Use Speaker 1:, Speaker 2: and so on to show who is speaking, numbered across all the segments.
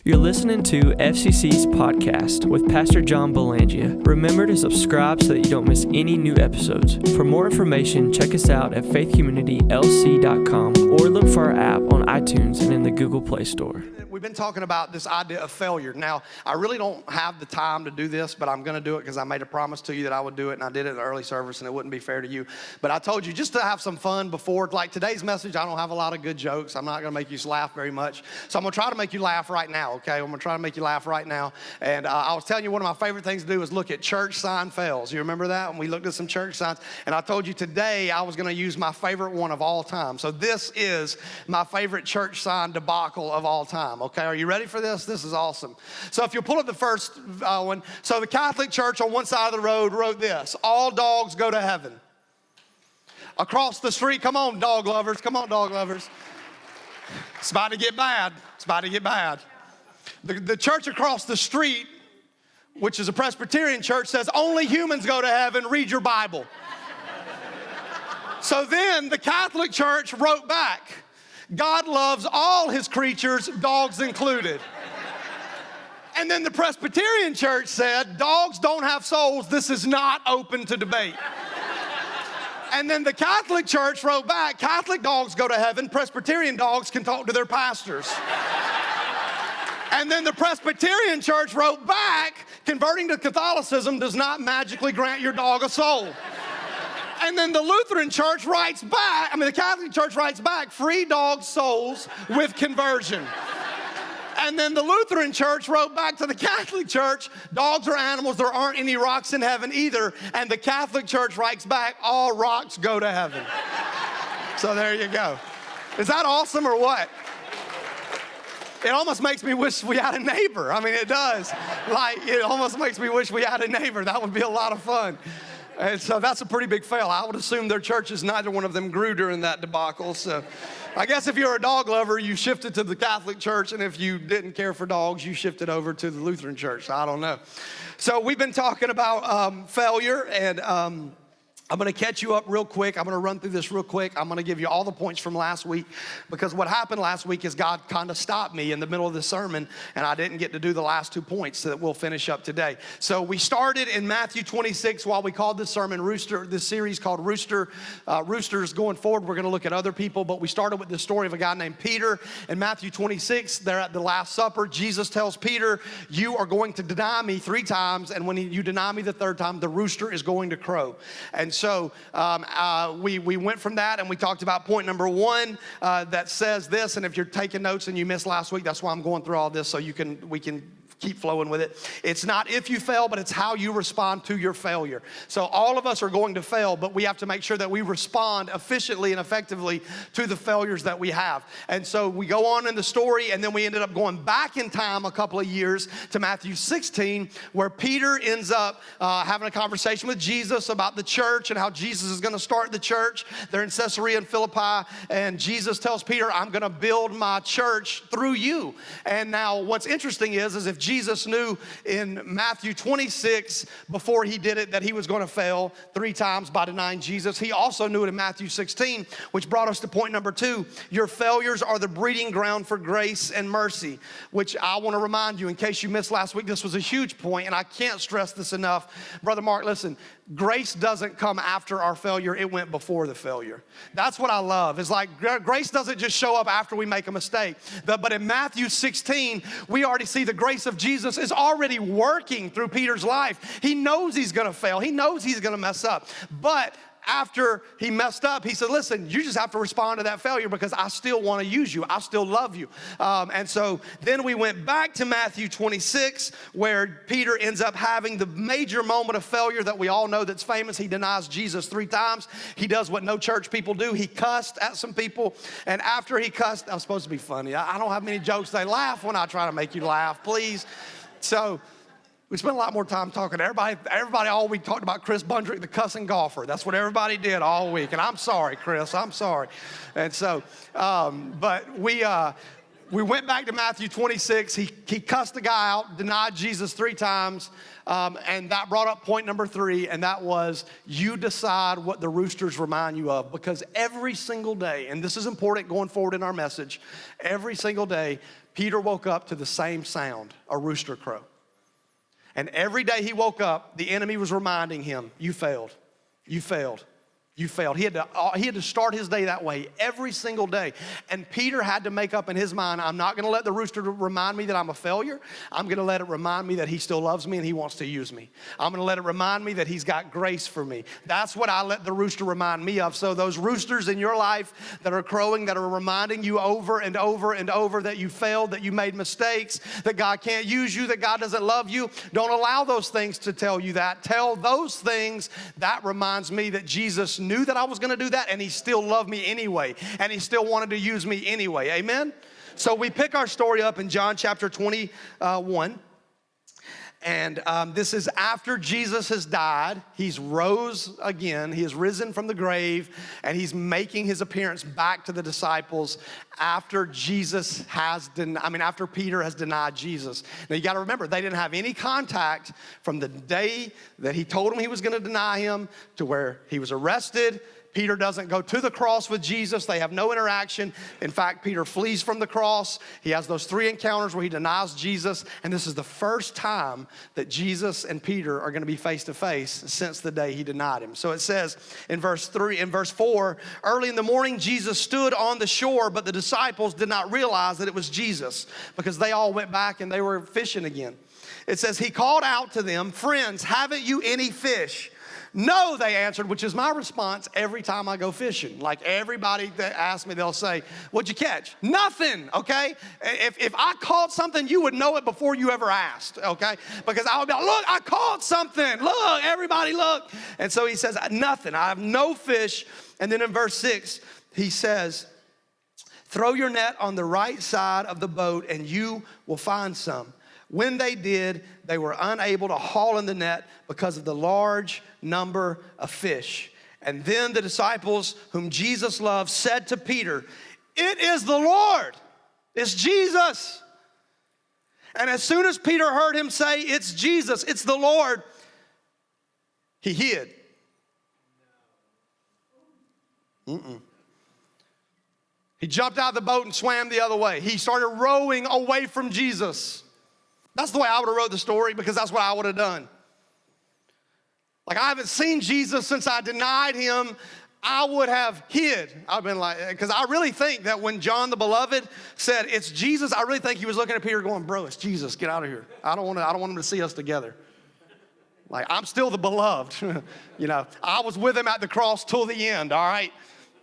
Speaker 1: You're listening to FCC's podcast with Pastor John Belangia. Remember to subscribe so that you don't miss any new episodes. For more information, check us out at faithcommunitylc.com or look for our app on iTunes and in the Google Play Store.
Speaker 2: We've been talking about this idea of failure. Now, I really don't have the time to do this, but I'm going to do it because I made a promise to you that I would do it, and I did it in the early service, and it wouldn't be fair to you. But I told you just to have some fun before, like today's message, I don't have a lot of good jokes. I'm not going to make you laugh very much. So I'm going to try to make you laugh right now, okay? I'm going to try to make you laugh right now. And I was telling you one of my favorite things to do is look at church sign fails. You remember that? When we looked at some church signs. And I told you today I was going to use my favorite one of all time. So this is my favorite church sign debacle of all time, okay? Are you ready for this? This is awesome. So if you pull up the first one. So the Catholic Church on one side of the road wrote this: all dogs go to heaven. Across the street, come on, dog lovers. Come on, dog lovers. It's about to get bad. It's about to get bad. The church across the street, which is a Presbyterian church, says only humans go to heaven. Read your Bible. So then the Catholic Church wrote back, God loves all his creatures, dogs included. And then the Presbyterian church said, dogs don't have souls. This is not open to debate. And then the Catholic Church wrote back, Catholic dogs go to heaven. Presbyterian dogs can talk to their pastors. And then the Presbyterian church wrote back, converting to Catholicism does not magically grant your dog a soul. And then the Lutheran church writes back, the Catholic church writes back, free dog souls with conversion. And then the Lutheran church wrote back to the Catholic church, dogs are animals, there aren't any rocks in heaven either. And the Catholic church writes back, all rocks go to heaven. So there you go. Is that awesome or what? It almost makes me wish we had a neighbor. I mean, it does. It almost makes me wish we had a neighbor. That would be a lot of fun. And so that's a pretty big fail. I would assume their churches, neither one of them grew during that debacle. So I guess if you're a dog lover, you shifted to the Catholic Church, and if you didn't care for dogs, you shifted over to the Lutheran Church. I don't know. So we've been talking about failure, and I'm going to catch you up real quick. I'm going to run through this real quick. I'm going to give you all the points from last week, because what happened last week is God kind of stopped me in the middle of the sermon, and I didn't get to do the last 2 points that we'll finish up today. So we started in Matthew 26 while we called this sermon Rooster, this series called Roosters. Going forward, we're going to look at other people, but we started with the story of a guy named Peter. In Matthew 26, they're at the Last Supper. Jesus tells Peter, you are going to deny me 3 times, and when you deny me the 3rd time, the rooster is going to crow. And so we went from that, and we talked about point number 1 that says this. And if you're taking notes and you missed last week, that's why I'm going through all this, so we can keep flowing with it. It's not if you fail, but it's how you respond to your failure. So all of us are going to fail, but we have to make sure that we respond efficiently and effectively to the failures that we have. And so we go on in the story, and then we ended up going back in time a couple of years to Matthew 16, where Peter ends up having a conversation with Jesus about the church and how Jesus is going to start the church. They're in Caesarea and Philippi, and Jesus tells Peter, I'm going to build my church through you. And now what's interesting is if Jesus knew in Matthew 26 before he did it that he was going to fail 3 times by denying Jesus, he also knew it in Matthew 16, which brought us to point number 2. Your failures are the breeding ground for grace and mercy, which I want to remind you, in case you missed last week, this was a huge point, and I can't stress this enough. Brother Mark, listen, grace doesn't come after our failure. It went before the failure. That's what I love. It's like grace doesn't just show up after we make a mistake. But in Matthew 16, we already see the grace of Jesus is already working through Peter's life. He knows he's going to fail. He knows he's going to mess up. But after he messed up, he said, listen, you just have to respond to that failure because I still want to use you. I still love you. And so then we went back to Matthew 26, where Peter ends up having the major moment of failure that we all know that's famous. He denies Jesus 3 times. He does what no church people do. He cussed at some people. And after he cussed, I'm supposed to be funny. I don't have many jokes. They laugh when I try to make you laugh, please. So we spent a lot more time talking to everybody. Everybody all week talked about Chris Bundrick, the cussing golfer. That's what everybody did all week. And I'm sorry, Chris. I'm sorry. And so, but we went back to Matthew 26. He cussed the guy out, denied Jesus 3 times. And that brought up point number 3, and that was you decide what the Roosters remind you of. Because every single day, and this is important going forward in our message, every single day, Peter woke up to the same sound, a rooster crow. And every day he woke up, the enemy was reminding him, you failed, you failed. You failed. He had to start his day that way every single day. And Peter had to make up in his mind, I'm not going to let the rooster remind me that I'm a failure. I'm going to let it remind me that he still loves me and he wants to use me. I'm going to let it remind me that he's got grace for me. That's what I let the rooster remind me of. So those roosters in your life that are crowing, that are reminding you over and over and over that you failed, that you made mistakes, that God can't use you, that God doesn't love you, don't allow those things to tell you that. Tell those things, that reminds me that Jesus knew that I was going to do that, and he still loved me anyway, and he still wanted to use me anyway. Amen? So we pick our story up in John chapter 21. And this is after Jesus has died. He's rose again. He has risen from the grave, and he's making his appearance back to the disciples after after Peter has denied Jesus. Now you got to remember, they didn't have any contact from the day that he told them he was going to deny him to where he was arrested. Peter doesn't go to the cross with Jesus. They have no interaction. In fact, Peter flees from the cross. He has those 3 encounters where he denies Jesus. And this is the first time that Jesus and Peter are going to be face to face since the day he denied him. So it says in verse 4, early in the morning, Jesus stood on the shore, but the disciples did not realize that it was Jesus because they all went back and they were fishing again. It says, he called out to them, friends, haven't you any fish? No, they answered, which is my response every time I go fishing. Like everybody that asks me, they'll say, what'd you catch? Nothing, okay? If I caught something, you would know it before you ever asked, okay? Because I would be like, look, I caught something. Look, everybody look. And so he says, nothing. I have no fish. And then in verse 6, he says, throw your net on the right side of the boat and you will find some. When they did, they were unable to haul in the net because of the large number of fish. And then the disciples whom Jesus loved said to Peter, it is the Lord, it's Jesus. And as soon as Peter heard him say, it's Jesus, it's the Lord, he hid. He jumped out of the boat and swam the other way. He started rowing away from Jesus. That's the way I would have wrote the story because that's what I would have done. Like, I haven't seen Jesus since I denied him. I would have hid. I've been like, because I really think that when John the Beloved said, it's Jesus, I really think he was looking at Peter going, bro, it's Jesus, get out of here. I don't want him to see us together. Like, I'm still the beloved. You know, I was with him at the cross till the end, all right?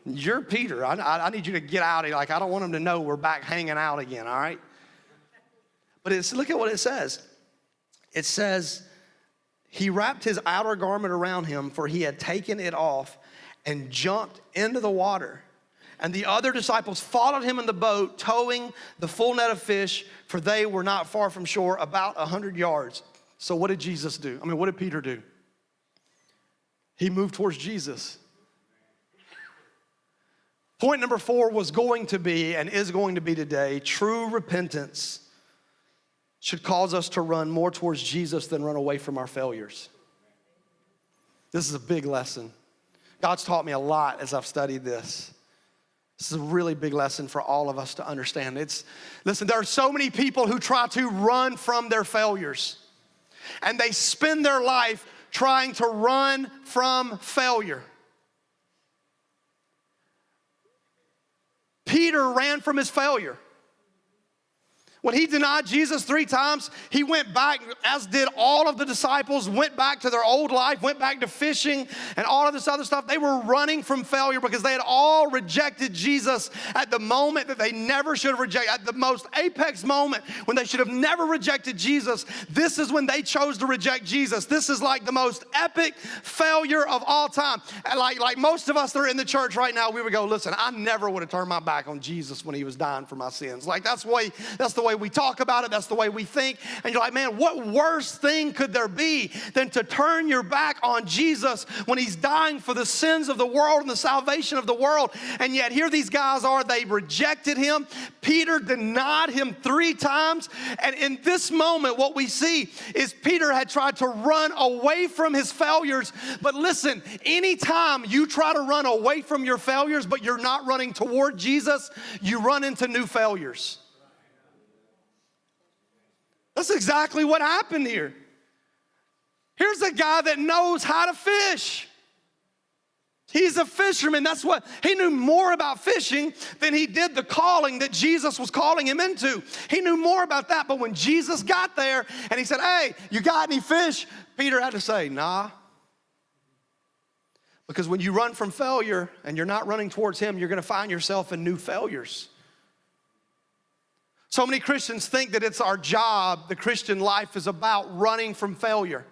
Speaker 2: You're Peter. I need you to get out of here. Like, I don't want him to know we're back hanging out again, all right? But look at what it says. It says, he wrapped his outer garment around him, for he had taken it off and jumped into the water. And the other disciples followed him in the boat, towing the full net of fish, for they were not far from shore, about 100 yards. So what did Jesus do? What did Peter do? He moved towards Jesus. Point number 4 was going to be and is going to be today, true repentance should cause us to run more towards Jesus than run away from our failures. This is a big lesson. God's taught me a lot as I've studied this. This is a really big lesson for all of us to understand. Listen, there are so many people who try to run from their failures, and they spend their life trying to run from failure. Peter ran from his failure. When he denied Jesus 3 times, he went back, as did all of the disciples, went back to their old life, went back to fishing and all of this other stuff. They were running from failure because they had all rejected Jesus at the moment that they never should have rejected, at the most apex moment when they should have never rejected Jesus. This is when they chose to reject Jesus. This is like the most epic failure of all time. And like most of us that are in the church right now, we would go, listen, I never would have turned my back on Jesus when he was dying for my sins. Like that's the way we talk about it. That's the way we think. And you're like, man, what worse thing could there be than to turn your back on Jesus when he's dying for the sins of the world and the salvation of the world? And yet here these guys are, they rejected him. Peter denied him 3 times. And in this moment, what we see is Peter had tried to run away from his failures. But listen, anytime you try to run away from your failures, but you're not running toward Jesus, you run into new failures. That's exactly what happened here. Here's a guy that knows how to fish. He's a fisherman. That's what he knew more about fishing than he did the calling that Jesus was calling him into. He knew more about that. But when Jesus got there and he said, hey, you got any fish? Peter had to say, nah. Because when you run from failure and you're not running towards him, you're going to find yourself in new failures. So many Christians think that it's our job, the Christian life is about running from failure.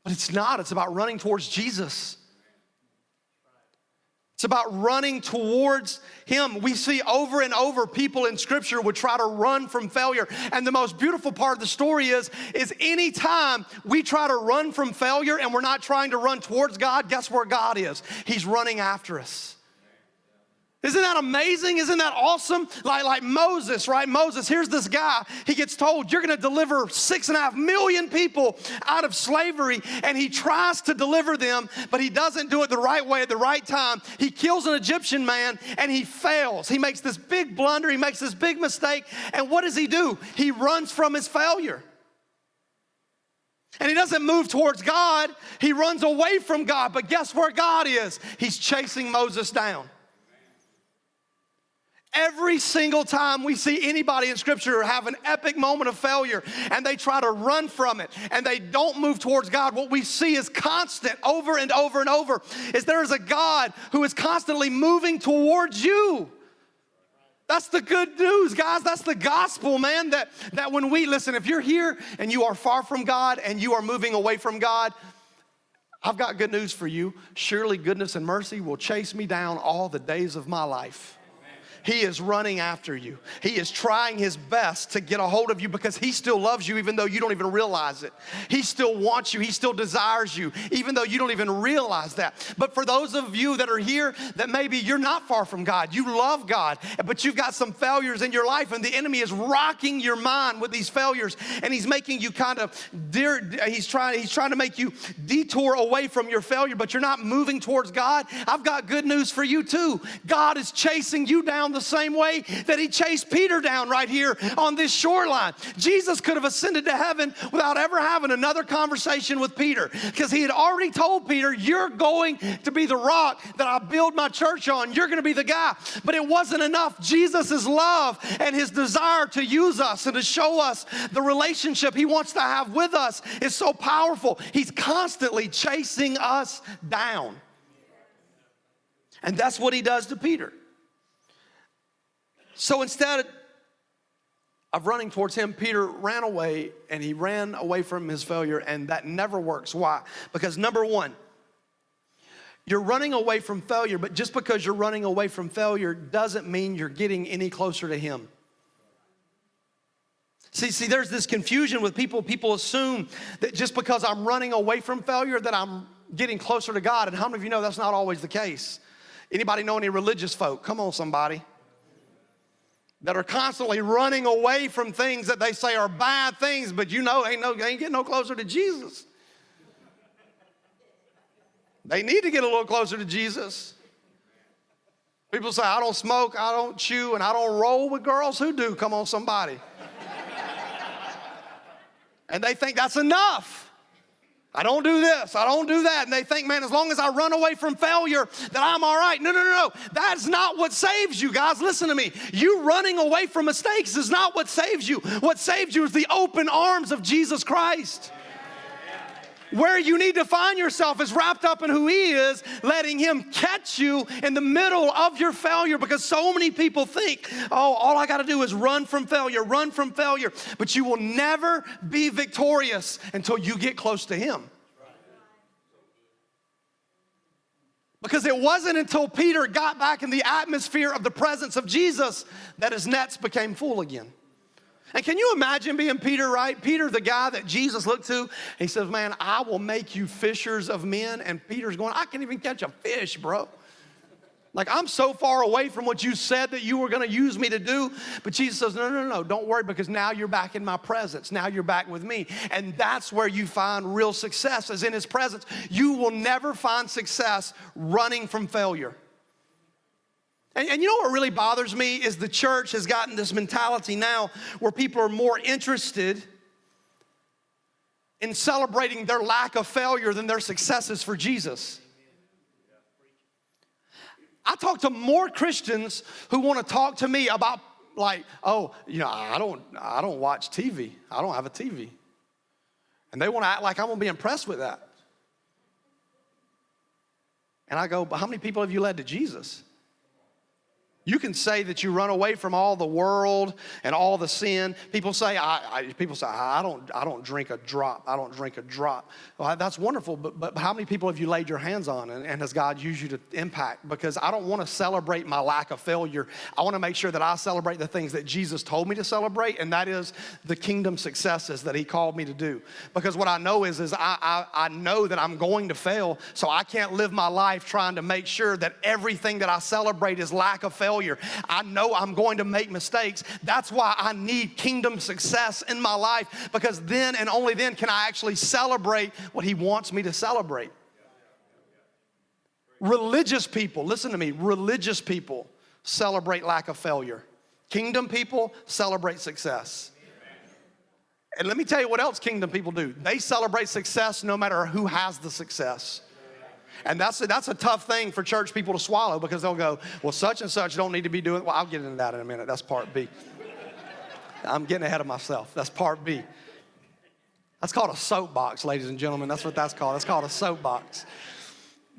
Speaker 2: But it's not. It's about running towards Jesus. It's about running towards him. We see over and over people in Scripture would try to run from failure. And the most beautiful part of the story is anytime we try to run from failure and we're not trying to run towards God, guess where God is? He's running after us. Isn't that amazing? Isn't that awesome? Like Moses, right? Moses, here's this guy. He gets told, you're going to deliver 6.5 million people out of slavery. And he tries to deliver them, but he doesn't do it the right way at the right time. He kills an Egyptian man and he fails. He makes this big blunder. He makes this big mistake. And what does he do? He runs from his failure. And he doesn't move towards God. He runs away from God. But guess where God is? He's chasing Moses down. Every single time we see anybody in Scripture have an epic moment of failure and they try to run from it and they don't move towards God, what we see is constant over and over and over is there is a God who is constantly moving towards you. That's the good news, guys. That's the gospel, man, that when we, listen, if you're here and you are far from God and you are moving away from God, I've got good news for you. Surely goodness and mercy will chase me down all the days of my life. He is running after you. He is trying his best to get a hold of you because he still loves you even though you don't even realize it. He still wants you. He still desires you even though you don't even realize that. But for those of you that are here that maybe you're not far from God, you love God, but you've got some failures in your life and the enemy is rocking your mind with these failures and he's making you he's trying to make you detour away from your failure, but you're not moving towards God. I've got good news for you too. God is chasing you down the same way that he chased Peter down right here on this shoreline. Jesus could have ascended to heaven without ever having another conversation with Peter because he had already told Peter, you're going to be the rock that I build my church on. You're going to be the guy. But it wasn't enough. Jesus' love and his desire to use us and to show us the relationship he wants to have with us is so powerful. He's constantly chasing us down. And that's what he does to Peter. So instead of running towards him, Peter ran away, and he ran away from his failure, and that never works. Why? Because number one, you're running away from failure, but just because you're running away from failure doesn't mean you're getting any closer to him. See, there's this confusion with people. People assume that just because I'm running away from failure that I'm getting closer to God, and how many of you know that's not always the case? Anybody know any religious folk? Come on, somebody. That are constantly running away from things that they say are bad things, but you know ain't getting no closer to Jesus. They need to get a little closer to Jesus. People say, I don't smoke, I don't chew, and I don't roll with girls. Who do? Come on, somebody. And they think that's enough. I don't do this, I don't do that. And they think, man, as long as I run away from failure, that I'm all right. No. That's not what saves you, guys. Listen to me. You running away from mistakes is not what saves you. What saves you is the open arms of Jesus Christ. Where you need to find yourself is wrapped up in who he is, letting him catch you in the middle of your failure, because so many people think, oh, all I got to do is run from failure. But you will never be victorious until you get close to him. Because it wasn't until Peter got back in the atmosphere of the presence of Jesus that his nets became full again. And can you imagine being Peter, right? Peter, the guy that Jesus looked to, he says, man, I will make you fishers of men. And Peter's going, I can't even catch a fish, bro. Like, I'm so far away from what you said that you were going to use me to do. But Jesus says, no, don't worry, because now you're back in my presence. Now you're back with me. And that's where you find real success, is in his presence. You will never find success running from failure. And you know what really bothers me is the church has gotten this mentality now where people are more interested in celebrating their lack of failure than their successes for Jesus. I talk to more Christians who want to talk to me about like, oh, I don't watch TV. I don't have a TV. And they want to act like I'm going to be impressed with that. And I go, but how many people have you led to Jesus? You can say that you run away from all the world and all the sin. People say, I don't drink a drop. I don't drink a drop. Well, that's wonderful, but how many people have you laid your hands on and has God used you to impact? Because I don't want to celebrate my lack of failure. I want to make sure that I celebrate the things that Jesus told me to celebrate, and that is the kingdom successes that he called me to do. Because what I know is I know that I'm going to fail, so I can't live my life trying to make sure that everything that I celebrate is lack of failure. I know I'm going to make mistakes. That's why I need kingdom success in my life, because then and only then can I actually celebrate what he wants me to celebrate. Religious people, listen to me, religious people celebrate lack of failure. Kingdom people celebrate success. And let me tell you what else kingdom people do. They celebrate success no matter who has the success. And that's a tough thing for church people to swallow, because they'll go, well, such and such don't need to be doing. Well, I'll get into that in a minute. That's part B. I'm getting ahead of myself. That's part B. That's called a soapbox, ladies and gentlemen. That's what that's called. That's called a soapbox.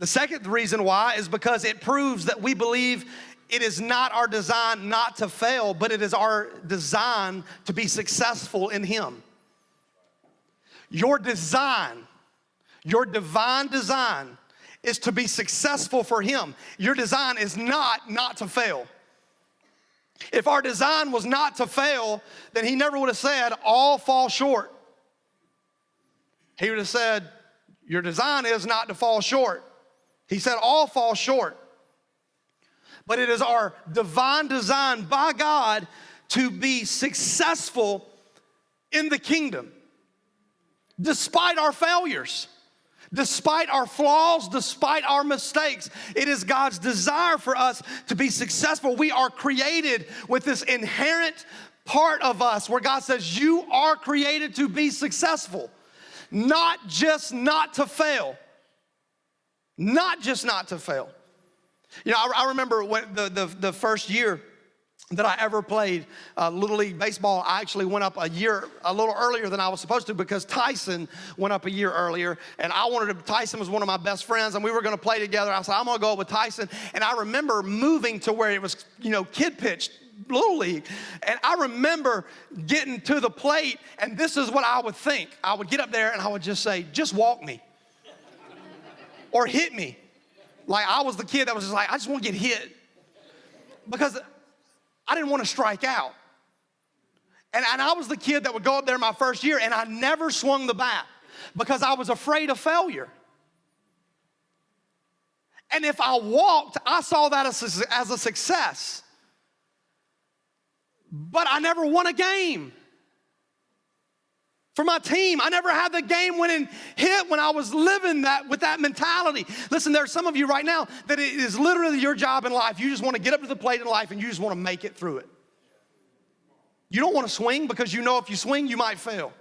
Speaker 2: The second reason why is because it proves that we believe it is not our design not to fail, but it is our design to be successful in him. Your design, your divine design, is to be successful for him. Your design is not to fail. If our design was not to fail, then he never would have said, all fall short. He would have said, your design is not to fall short. He said, all fall short. But it is our divine design by God to be successful in the kingdom, despite our failures. Despite our flaws, despite our mistakes, it is God's desire for us to be successful. We are created with this inherent part of us where God says, you are created to be successful, not just not to fail. Not just not to fail. I remember when the first year that I ever played Little League baseball, I actually went up a little earlier than I was supposed to, because Tyson went up a year earlier, and Tyson was one of my best friends, and we were gonna play together. I said, I'm gonna go up with Tyson, and I remember moving to where it was, kid pitched Little League, and I remember getting to the plate, and this is what I would think. I would get up there, and I would just say, just walk me, or hit me. Like, I was the kid that was just like, I just wanna get hit, because I didn't want to strike out. And I was the kid that would go up there my first year, and I never swung the bat because I was afraid of failure. And if I walked, I saw that as a success. But I never won a game for my team. I never had the game-winning hit when I was living with that mentality. Listen, there are some of you right now that it is literally your job in life. You just want to get up to the plate in life and you just want to make it through it. You don't want to swing because you know if you swing, you might fail.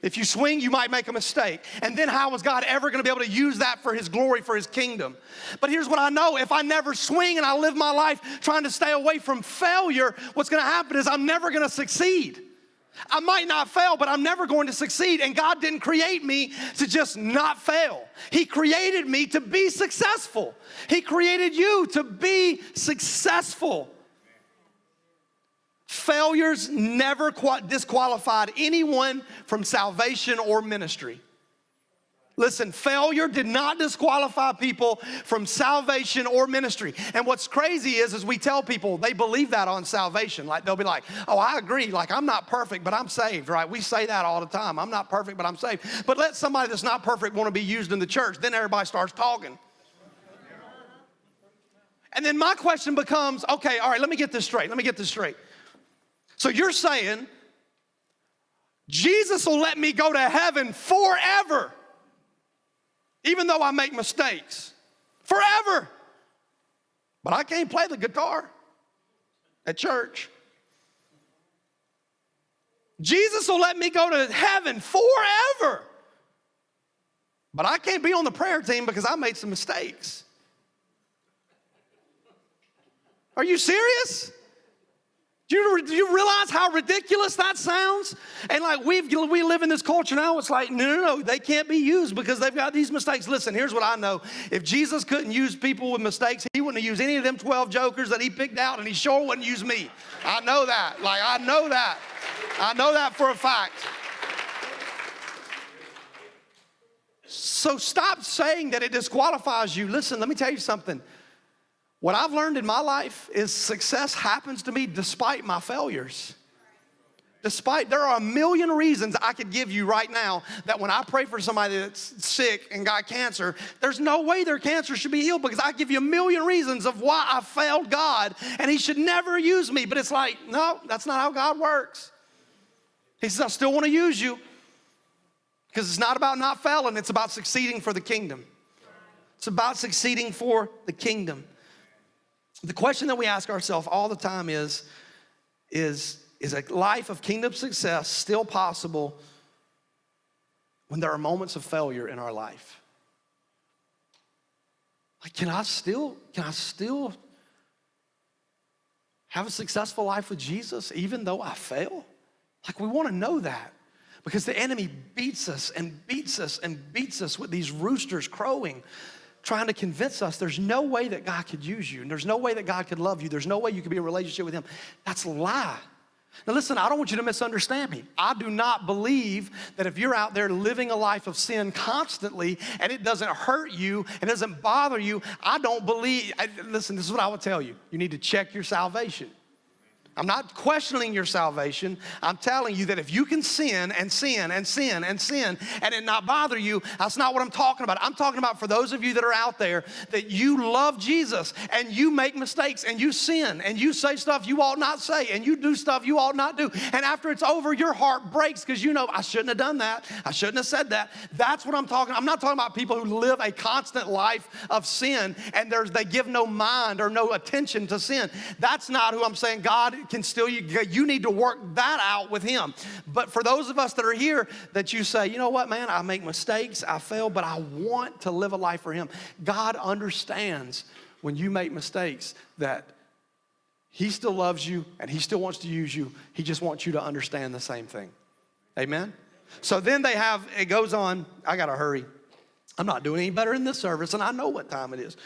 Speaker 2: If you swing, you might make a mistake. And then how is God ever going to be able to use that for his glory, for his kingdom? But here's what I know. If I never swing and I live my life trying to stay away from failure, what's going to happen is I'm never going to succeed. I might not fail, but I'm never going to succeed. And God didn't create me to just not fail. He created me to be successful. He created you to be successful. Failures never disqualified anyone from salvation or ministry. Listen, failure did not disqualify people from salvation or ministry. And what's crazy is we tell people they believe that on salvation. Like, they'll be like, oh, I agree. Like, I'm not perfect, but I'm saved, right? We say that all the time. I'm not perfect, but I'm saved. But let somebody that's not perfect want to be used in the church. Then everybody starts talking. And then my question becomes, okay, all right, let me get this straight. So you're saying Jesus will let me go to heaven forever, even though I make mistakes? Forever. but I can't play the guitar at church. Jesus will let me go to heaven forever, but I can't be on the prayer team because I made some mistakes. Are you serious? Do you realize how ridiculous that sounds? And like we live in this culture now, it's like, no, they can't be used because they've got these mistakes. Listen, here's what I know. If Jesus couldn't use people with mistakes, he wouldn't have used any of them 12 jokers that he picked out, and he sure wouldn't use me. I know that. I know that. I know that for a fact. So stop saying that it disqualifies you. Listen, let me tell you something. What I've learned in my life is success happens to me despite my failures. There are a million reasons I could give you right now that when I pray for somebody that's sick and got cancer, there's no way their cancer should be healed because I give you a million reasons of why I failed God and he should never use me. But it's like, no, that's not how God works. He says, I still want to use you because it's not about not failing. It's about succeeding for the kingdom. It's about succeeding for the kingdom. The question that we ask ourselves all the time is a life of kingdom success still possible when there are moments of failure in our life? Like, can I still have a successful life with Jesus even though I fail? Like, we want to know that because the enemy beats us and beats us and beats us with these roosters crowing, trying to convince us there's no way that God could use you, and there's no way that God could love you. There's no way you could be in a relationship with him. That's a lie. Now listen, I don't want you to misunderstand me. I do not believe that if you're out there living a life of sin constantly and it doesn't hurt you and doesn't bother you, listen, this is what I would tell you. You need to check your salvation. I'm not questioning your salvation. I'm telling you that if you can sin and sin and sin and sin and it not bother you, that's not what I'm talking about. I'm talking about for those of you that are out there that you love Jesus and you make mistakes and you sin and you say stuff you ought not say and you do stuff you ought not do. And after it's over, your heart breaks because you know, I shouldn't have done that. I shouldn't have said that. That's what I'm talking about. I'm not talking about people who live a constant life of sin and they give no mind or no attention to sin. That's not who I'm saying. God can still, you need to work that out with him. But for those of us that are here that you say, you know what, man, I make mistakes, I fail, but I want to live a life for him. God understands when you make mistakes that he still loves you and he still wants to use you. He just wants you to understand the same thing. Amen? So then it goes on. I got to hurry. I'm not doing any better in this service, and I know what time it is.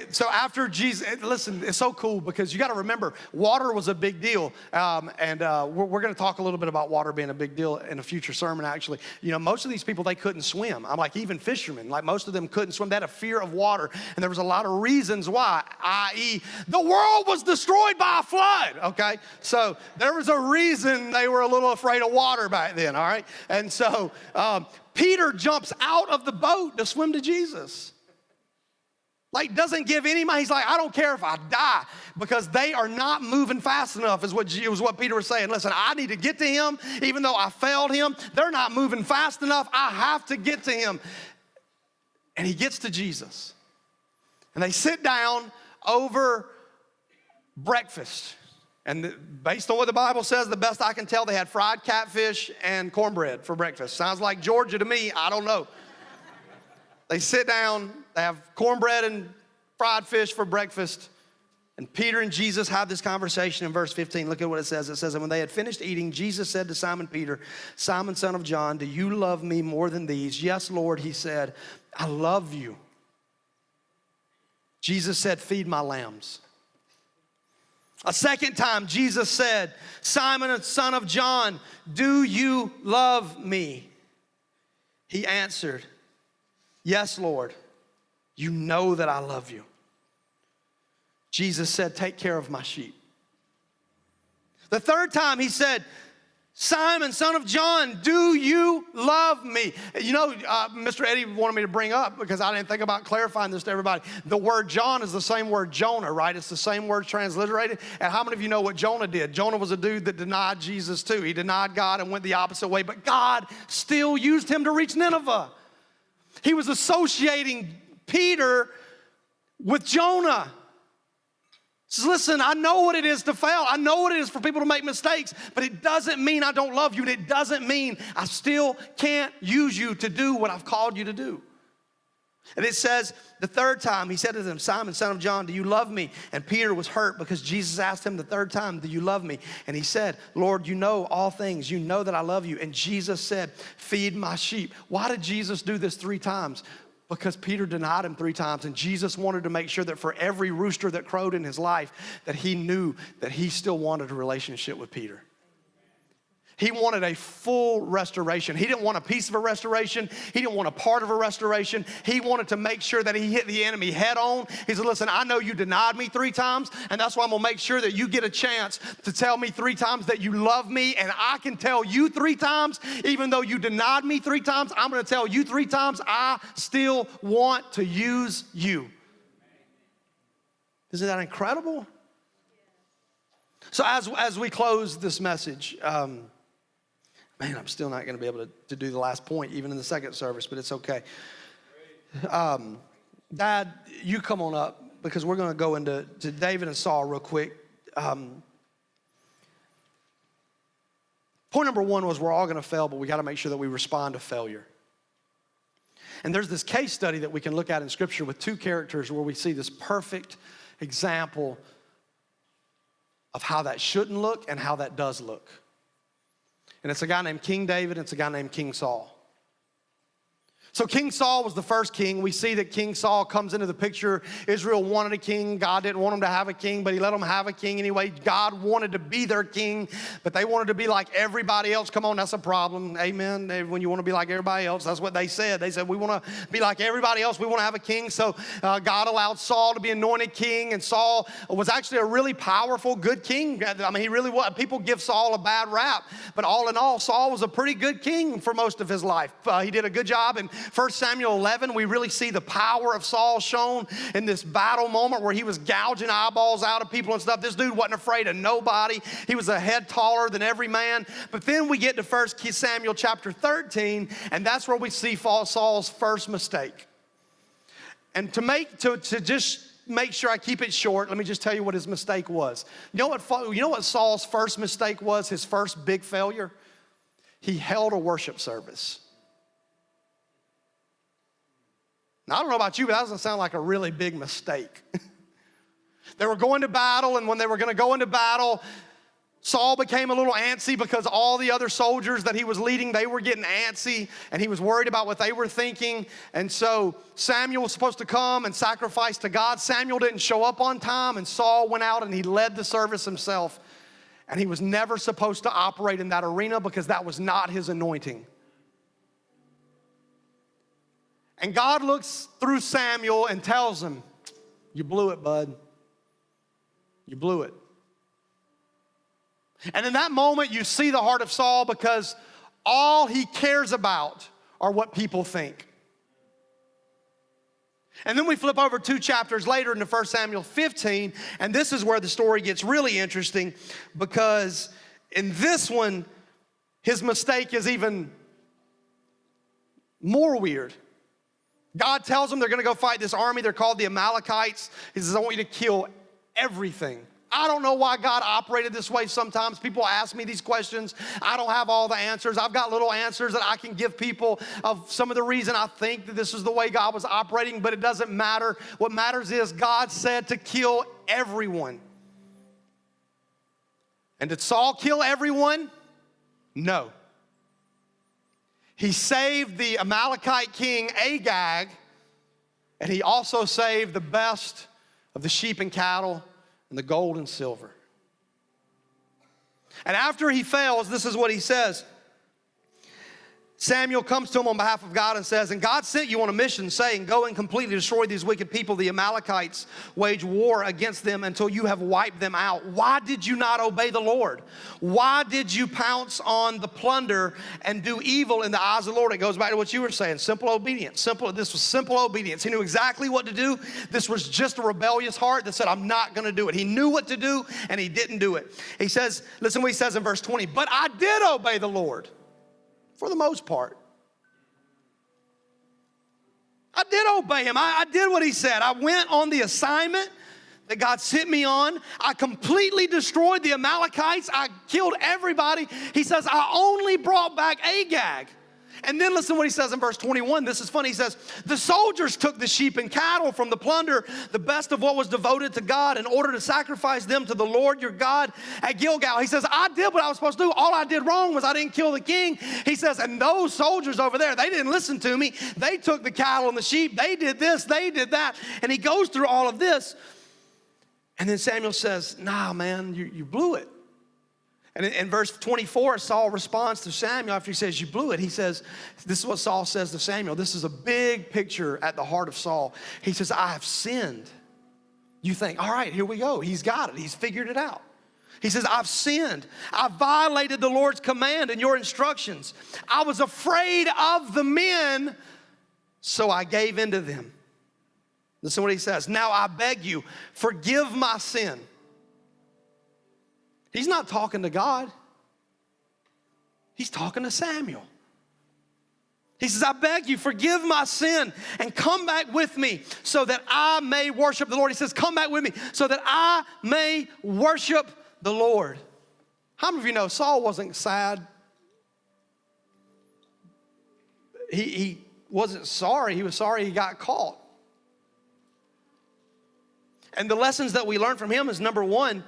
Speaker 2: So after Jesus, listen, it's so cool because you got to remember, water was a big deal. And we're going to talk a little bit about water being a big deal in a future sermon, actually. You know, most of these people, they couldn't swim. I'm like, even fishermen, like most of them couldn't swim. They had a fear of water, and there was a lot of reasons why, i.e., the world was destroyed by a flood, okay? So there was a reason they were a little afraid of water back then, all right? And so Peter jumps out of the boat to swim to Jesus. Like, doesn't give any mind. He's like, I don't care if I die because they are not moving fast enough is what Peter was saying. Listen, I need to get to him even though I failed him. They're not moving fast enough. I have to get to him. And he gets to Jesus. And they sit down over breakfast. And based on what the Bible says, the best I can tell, they had fried catfish and cornbread for breakfast. Sounds like Georgia to me. I don't know. They sit down, they have cornbread and fried fish for breakfast. And Peter and Jesus have this conversation in verse 15. Look at what it says. It says, and when they had finished eating, Jesus said to Simon Peter, Simon, son of John, do you love me more than these? Yes, Lord, he said, I love you. Jesus said, feed my lambs. A second time, Jesus said, Simon, son of John, do you love me? He answered, yes, Lord, you know that I love you. Jesus said, take care of my sheep. The third time, he said, Simon, son of John, do you love me? You know, Mr. Eddie wanted me to bring up, because I didn't think about clarifying this to everybody. The word John is the same word Jonah, right? It's the same word transliterated. And how many of you know what Jonah did? Jonah was a dude that denied Jesus too. He denied God and went the opposite way, but God still used him to reach Nineveh. He was associating Peter with Jonah. He says, listen, I know what it is to fail. I know what it is for people to make mistakes, but it doesn't mean I don't love you, and it doesn't mean I still can't use you to do what I've called you to do. And it says the third time, he said to them, Simon, son of John, do you love me? And Peter was hurt because Jesus asked him the third time, do you love me? And he said, Lord, you know all things. You know that I love you. And Jesus said, feed my sheep. Why did Jesus do this 3 times? Because Peter denied him 3 times. And Jesus wanted to make sure that for every rooster that crowed in his life, that he knew that he still wanted a relationship with Peter. He wanted a full restoration. He didn't want a piece of a restoration. He didn't want a part of a restoration. He wanted to make sure that he hit the enemy head on. He said, listen, I know you denied me 3 times, and that's why I'm going to make sure that you get a chance to tell me 3 times that you love me, and I can tell you 3 times, even though you denied me 3 times, I'm going to tell you 3 times, I still want to use you. Isn't that incredible? So as we close this message, man, I'm still not going to be able to do the last point, even in the second service, but it's okay. Dad, you come on up because we're going to go into David and Saul real quick. Point number 1 was we're all going to fail, but we got to make sure that we respond to failure. And there's this case study that we can look at in Scripture with 2 characters where we see this perfect example of how that shouldn't look and how that does look. And it's a guy named King David, and it's a guy named King Saul. So King Saul was the first king. We see that King Saul comes into the picture. Israel wanted a king. God didn't want them to have a king, but he let them have a king anyway. God wanted to be their king, but they wanted to be like everybody else. Come on, that's a problem. Amen. When you want to be like everybody else, that's what they said. They said, we want to be like everybody else. We want to have a king. So God allowed Saul to be anointed king, and Saul was actually a really powerful, good king. I mean, he really was. People give Saul a bad rap, but all in all, Saul was a pretty good king for most of his life. He did a good job, and 1 Samuel 11, we really see the power of Saul shown in this battle moment where he was gouging eyeballs out of people and stuff. This dude wasn't afraid of nobody. He was a head taller than every man. But then we get to 1 Samuel chapter 13, and that's where we see Saul's first mistake. And to just make sure I keep it short, let me just tell you what his mistake was. You know what Saul's first mistake was, his first big failure? He held a worship service. Now, I don't know about you, but that doesn't sound like a really big mistake. They were going to battle, and when they were going to go into battle, Saul became a little antsy because all the other soldiers that he was leading, they were getting antsy, and he was worried about what they were thinking. And so Samuel was supposed to come and sacrifice to God. Samuel didn't show up on time, and Saul went out and he led the service himself. And he was never supposed to operate in that arena because that was not his anointing. And God looks through Samuel and tells him, you blew it, bud. You blew it. And in that moment, you see the heart of Saul because all he cares about are what people think. And then we flip over 2 chapters later into 1 Samuel 15, and this is where the story gets really interesting because in this one, his mistake is even more weird. God tells them they're going to go fight this army. They're called the Amalekites. He says, I want you to kill everything. I don't know why God operated this way sometimes. People ask me these questions. I don't have all the answers. I've got little answers that I can give people of some of the reason I think that this is the way God was operating, but it doesn't matter. What matters is God said to kill everyone. And did Saul kill everyone? No. He saved the Amalekite king Agag, and he also saved the best of the sheep and cattle and the gold and silver. And after he fails, this is what he says. Samuel comes to him on behalf of God and says, and God sent you on a mission saying, go and completely destroy these wicked people. The Amalekites wage war against them until you have wiped them out. Why did you not obey the Lord? Why did you pounce on the plunder and do evil in the eyes of the Lord? It goes back to what you were saying, simple obedience. This was simple obedience. He knew exactly what to do. This was just a rebellious heart that said, I'm not going to do it. He knew what to do and he didn't do it. He says, listen what he says in verse 20, but I did obey the Lord. For the most part. I did obey him. I did what he said. I went on the assignment that God sent me on. I completely destroyed the Amalekites. I killed everybody. He says, I only brought back Agag. And then listen what he says in verse 21. This is funny. He says, the soldiers took the sheep and cattle from the plunder, the best of what was devoted to God, in order to sacrifice them to the Lord your God at Gilgal. He says, I did what I was supposed to do. All I did wrong was I didn't kill the king. He says, and those soldiers over there, they didn't listen to me. They took the cattle and the sheep. They did this, they did that. And he goes through all of this. And then Samuel says, nah, man, you blew it. And in verse 24, Saul responds to Samuel after he says, you blew it. He says, this is what Saul says to Samuel. This is a big picture at the heart of Saul. He says, I have sinned. You think, all right, here we go. He's got it. He's figured it out. He says, I've sinned. I violated the Lord's command and your instructions. I was afraid of the men, so I gave in to them. Listen to what he says. Now I beg you, forgive my sin. He's not talking to God. He's talking to Samuel. He says, I beg you, forgive my sin and come back with me so that I may worship the Lord. He says, come back with me so that I may worship the Lord. How many of you know Saul wasn't sad? He wasn't sorry. He was sorry he got caught. And the lessons that we learn from him is, number one,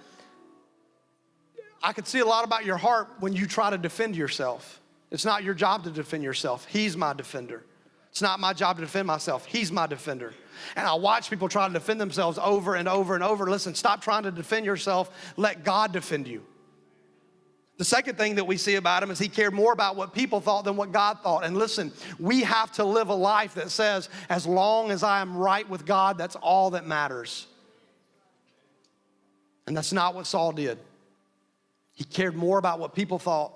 Speaker 2: I could see a lot about your heart when you try to defend yourself. It's not your job to defend yourself. He's my defender. It's not my job to defend myself. He's my defender. And I watch people try to defend themselves over and over and over. Listen, stop trying to defend yourself. Let God defend you. The second thing that we see about him is he cared more about what people thought than what God thought. And listen, we have to live a life that says, as long as I am right with God, that's all that matters. And that's not what Saul did. He cared more about what people thought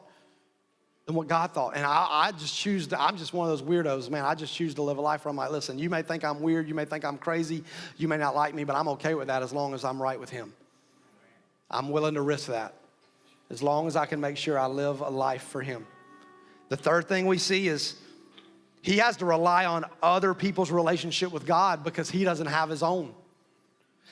Speaker 2: than what God thought. And I just choose to, I'm just one of those weirdos, man. I just choose to live a life where I'm like, listen, you may think I'm weird, you may think I'm crazy, you may not like me, but I'm okay with that as long as I'm right with him. I'm willing to risk that as long as I can make sure I live a life for him. The third thing we see is he has to rely on other people's relationship with God because he doesn't have his own.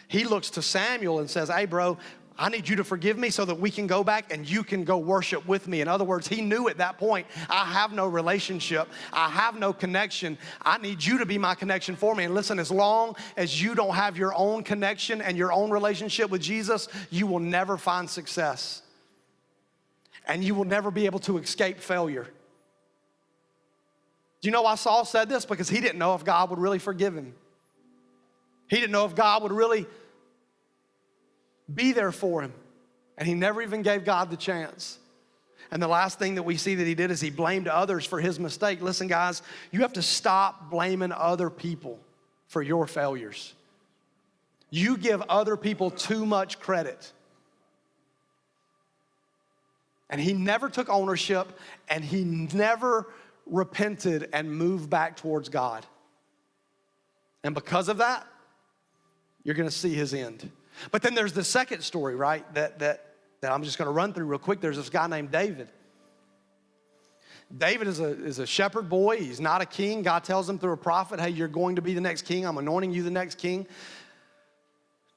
Speaker 2: He looks to Samuel and says, hey, bro, I need you to forgive me so that we can go back and you can go worship with me. In other words, he knew at that point, I have no relationship. I have no connection. I need you to be my connection for me. And listen, as long as you don't have your own connection and your own relationship with Jesus, you will never find success. And you will never be able to escape failure. Do you know why Saul said this? Because he didn't know if God would really forgive him. He didn't know if God would really be there for him. And he never even gave God the chance. And the last thing that we see that he did is he blamed others for his mistake. Listen, guys, you have to stop blaming other people for your failures. You give other people too much credit. And he never took ownership, and he never repented and moved back towards God. And because of that, you're going to see his end. But then there's the second story, right, that I'm just going to run through real quick. There's this guy named David. David is a shepherd boy. He's not a king. God tells him through a prophet, hey, you're going to be the next king. I'm anointing you the next king.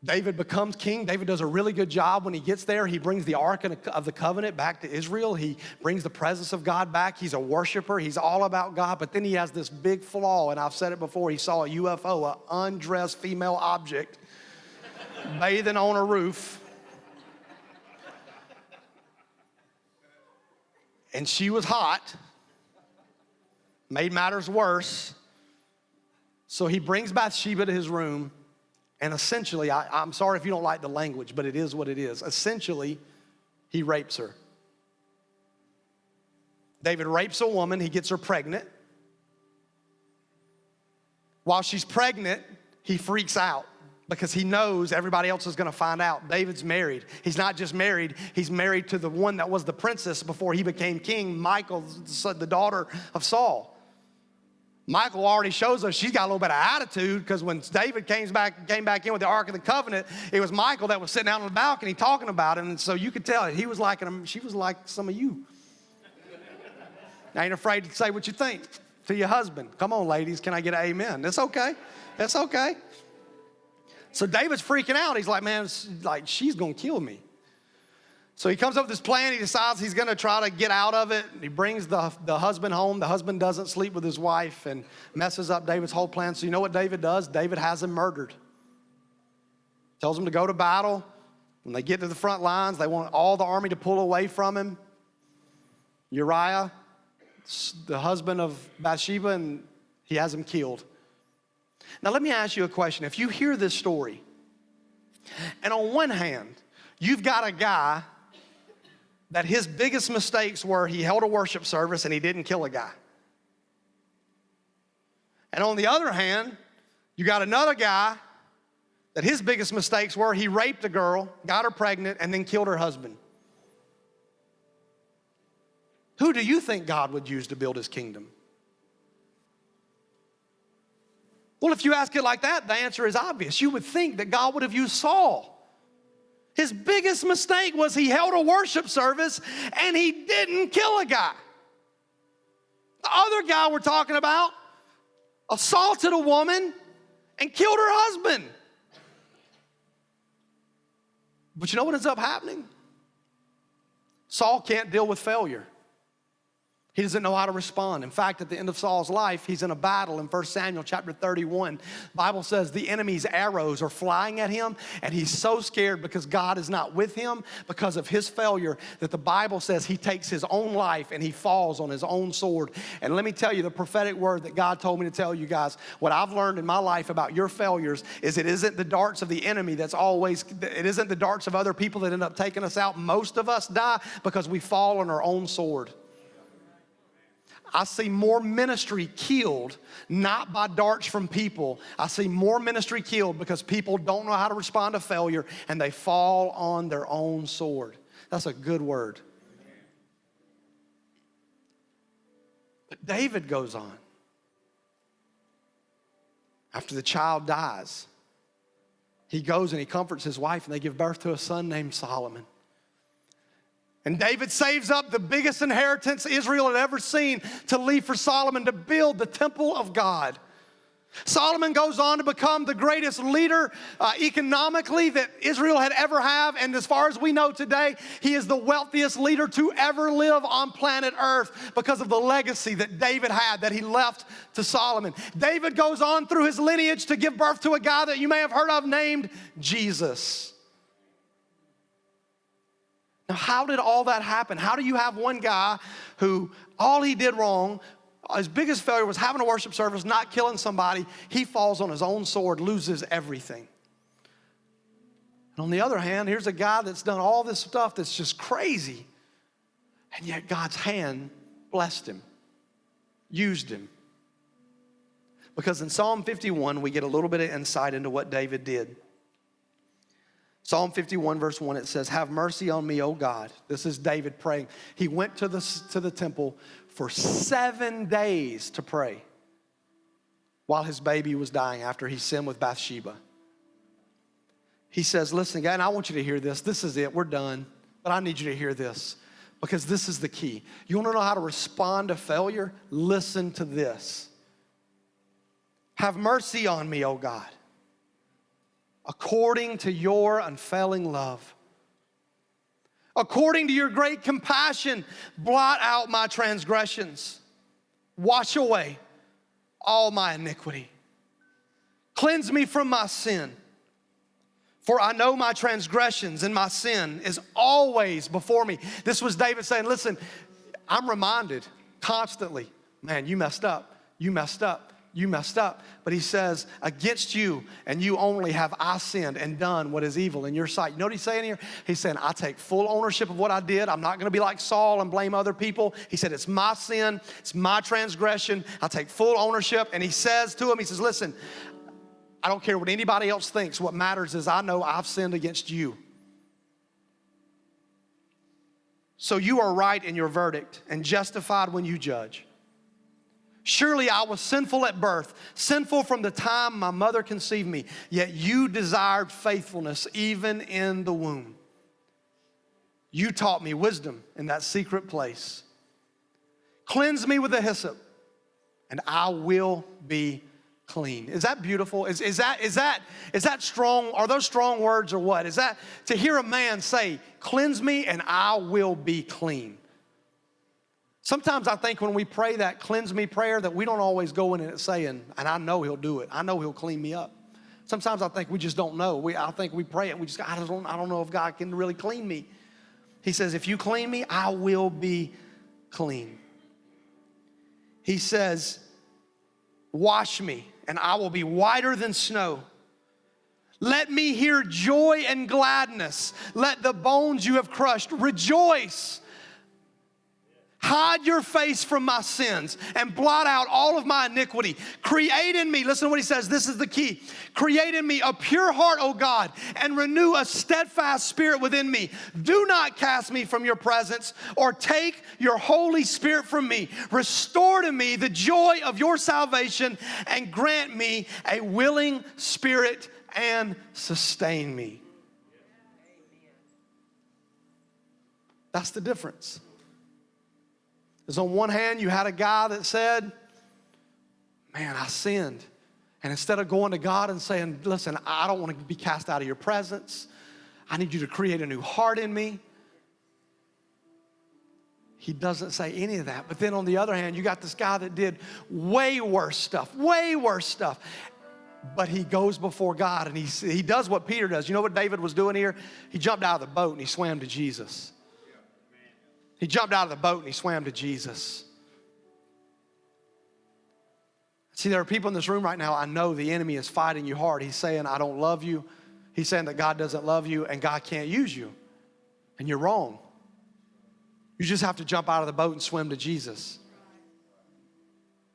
Speaker 2: David becomes king. David does a really good job when he gets there. He brings the Ark of the Covenant back to Israel. He brings the presence of God back. He's a worshiper. He's all about God. But then he has this big flaw, and I've said it before. He saw a UFO, an undressed female object, bathing on a roof. And she was hot. Made matters worse. So he brings Bathsheba to his room. And essentially, I'm sorry if you don't like the language, but it is what it is. Essentially, he rapes her. David rapes a woman. He gets her pregnant. While she's pregnant, he freaks out because he knows everybody else is going to find out. David's married. He's not just married. He's married to the one that was the princess before he became king, Michal, the daughter of Saul. Michal already shows us she's got a little bit of attitude because when David came back in with the Ark of the Covenant, it was Michal that was sitting out on the balcony talking about it. And so you could tell he was like she was like some of you. I ain't afraid to say what you think to your husband. Come on, ladies, can I get an amen? It's okay. It's okay. So David's freaking out. He's like, man, she's going to kill me. So he comes up with this plan. He decides he's going to try to get out of it. He brings the husband home. The husband doesn't sleep with his wife and messes up David's whole plan. So you know what David does? David has him murdered. Tells him to go to battle. When they get to the front lines, they want all the army to pull away from him. Uriah, the husband of Bathsheba, and he has him killed. Now let me ask you a question. If you hear this story, and on one hand, you've got a guy that his biggest mistakes were he held a worship service and he didn't kill a guy. And on the other hand, you got another guy that his biggest mistakes were he raped a girl, got her pregnant, and then killed her husband. Who do you think God would use to build his kingdom? Well, if you ask it like that, the answer is obvious. You would think that God would have used Saul. His biggest mistake was he held a worship service and he didn't kill a guy. The other guy we're talking about assaulted a woman and killed her husband. But you know what ends up happening? Saul can't deal with failure. He doesn't know how to respond. In fact, at the end of Saul's life, he's in a battle in 1 Samuel chapter 31. The Bible says the enemy's arrows are flying at him, and he's so scared because God is not with him because of his failure that the Bible says he takes his own life and he falls on his own sword. And let me tell you the prophetic word that God told me to tell you guys. What I've learned in my life about your failures is it isn't the darts of the enemy it isn't the darts of other people that end up taking us out. Most of us die because we fall on our own sword. I see more ministry killed, not by darts from people. I see more ministry killed because people don't know how to respond to failure and they fall on their own sword. That's a good word. But David goes on. After the child dies, he goes and he comforts his wife and they give birth to a son named Solomon. And David saves up the biggest inheritance Israel had ever seen to leave for Solomon to build the temple of God. Solomon goes on to become the greatest leader economically that Israel had ever had. And as far as we know today, he is the wealthiest leader to ever live on planet Earth because of the legacy that David had, that he left to Solomon. David goes on through his lineage to give birth to a guy that you may have heard of named Jesus. Now, how did all that happen? How do you have one guy who all he did wrong, his biggest failure was having a worship service, not killing somebody, he falls on his own sword, loses everything. And on the other hand, here's a guy that's done all this stuff that's just crazy, and yet God's hand blessed him, used him. Because in Psalm 51, we get a little bit of insight into what David did. Psalm 51 verse 1, it says, "Have mercy on me, O God." This is David praying. He went to the temple for 7 days to pray while his baby was dying after he sinned with Bathsheba. He says, listen, God, and I want you to hear this. This is it. We're done. But I need you to hear this because this is the key. You want to know how to respond to failure? Listen to this. Have mercy on me, O God, according to your unfailing love. According to your great compassion, blot out my transgressions. Wash away all my iniquity. Cleanse me from my sin. For I know my transgressions and my sin is always before me. This was David saying, listen, I'm reminded constantly, man, you messed up, you messed up. You messed up. But he says, against you and you only have I sinned and done what is evil in your sight. You know what he's saying here? He's saying, I take full ownership of what I did. I'm not going to be like Saul and blame other people. He said, it's my sin. It's my transgression. I take full ownership. And he says to him, he says, listen, I don't care what anybody else thinks. What matters is I know I've sinned against you. So you are right in your verdict and justified when you judge. Surely I was sinful at birth, sinful from the time my mother conceived me, yet you desired faithfulness even in the womb. You taught me wisdom in that secret place. Cleanse me with the hyssop, and I will be clean. Is that beautiful? Is that strong? Are those strong words or what? Is that to hear a man say, cleanse me and I will be clean? Sometimes I think when we pray that cleanse me prayer that we don't always go in it saying, and I know he'll do it. I know he'll clean me up. Sometimes I think we just don't know. I think we pray it and we just, I don't know if God can really clean me. He says, if you clean me, I will be clean. He says, wash me and I will be whiter than snow. Let me hear joy and gladness. Let the bones you have crushed rejoice. Hide your face from my sins and blot out all of my iniquity. Create in me, listen to what he says, this is the key. Create in me a pure heart, O God, and renew a steadfast spirit within me. Do not cast me from your presence or take your Holy Spirit from me. Restore to me the joy of your salvation and grant me a willing spirit and sustain me. That's the difference. Because on one hand, you had a guy that said, man, I sinned. And instead of going to God and saying, listen, I don't want to be cast out of your presence. I need you to create a new heart in me. He doesn't say any of that. But then on the other hand, you got this guy that did way worse stuff. But he goes before God and he does what Peter does. You know what David was doing here? He jumped out of the boat and he swam to Jesus. He jumped out of the boat and he swam to Jesus. See, there are people in this room right now, I know the enemy is fighting you hard. He's saying, I don't love you. He's saying that God doesn't love you and God can't use you. And you're wrong. You just have to jump out of the boat and swim to Jesus.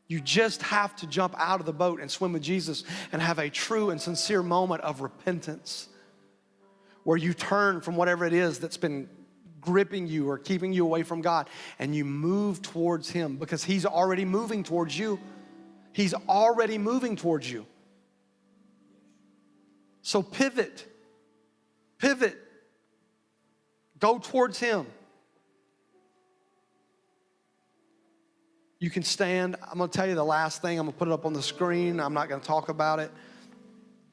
Speaker 2: You just have to jump out of the boat and swim with Jesus and have a true and sincere moment of repentance where you turn from whatever it is that's been gripping you or keeping you away from God and you move towards him because he's already moving towards you. He's already moving towards you. So pivot. Go towards him. You can stand. I'm going to tell you the last thing. I'm going to put it up on the screen. I'm not going to talk about it.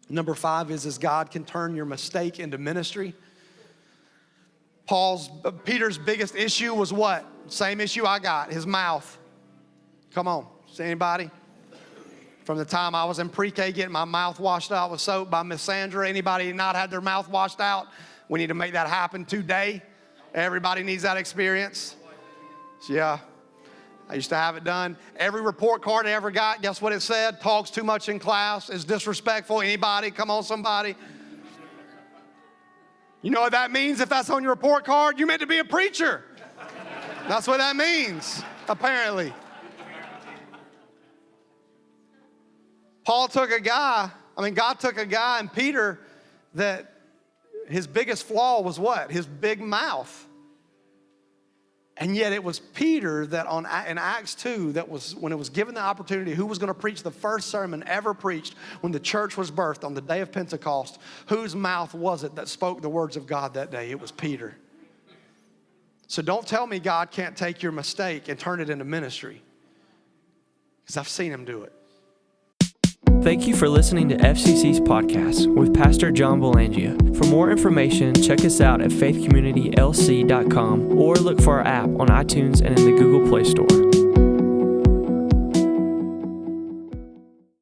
Speaker 2: Number 5 is God can turn your mistake into ministry. Peter's biggest issue was what? Same issue I got, his mouth. Come on, anybody? From the time I was in pre-K getting my mouth washed out with soap by Miss Sandra, anybody not had their mouth washed out? We need to make that happen today. Everybody needs that experience. Yeah, I used to have it done. Every report card I ever got, guess what it said? Talks too much in class, is disrespectful. Anybody? Come on, somebody. You know what that means if that's on your report card? You're meant to be a preacher. That's what that means, apparently. God took a guy and Peter that his biggest flaw was what? His big mouth. And yet it was Peter that in Acts 2 that was when it was given the opportunity, who was going to preach the first sermon ever preached when the church was birthed on the day of Pentecost, whose mouth was it that spoke the words of God that day? It was Peter. So don't tell me God can't take your mistake and turn it into ministry, because I've seen him do it.
Speaker 1: Thank you for listening to FCC's podcast with Pastor John Belangia. For more information, check us out at faithcommunitylc.com or look for our app on iTunes and in the Google Play Store.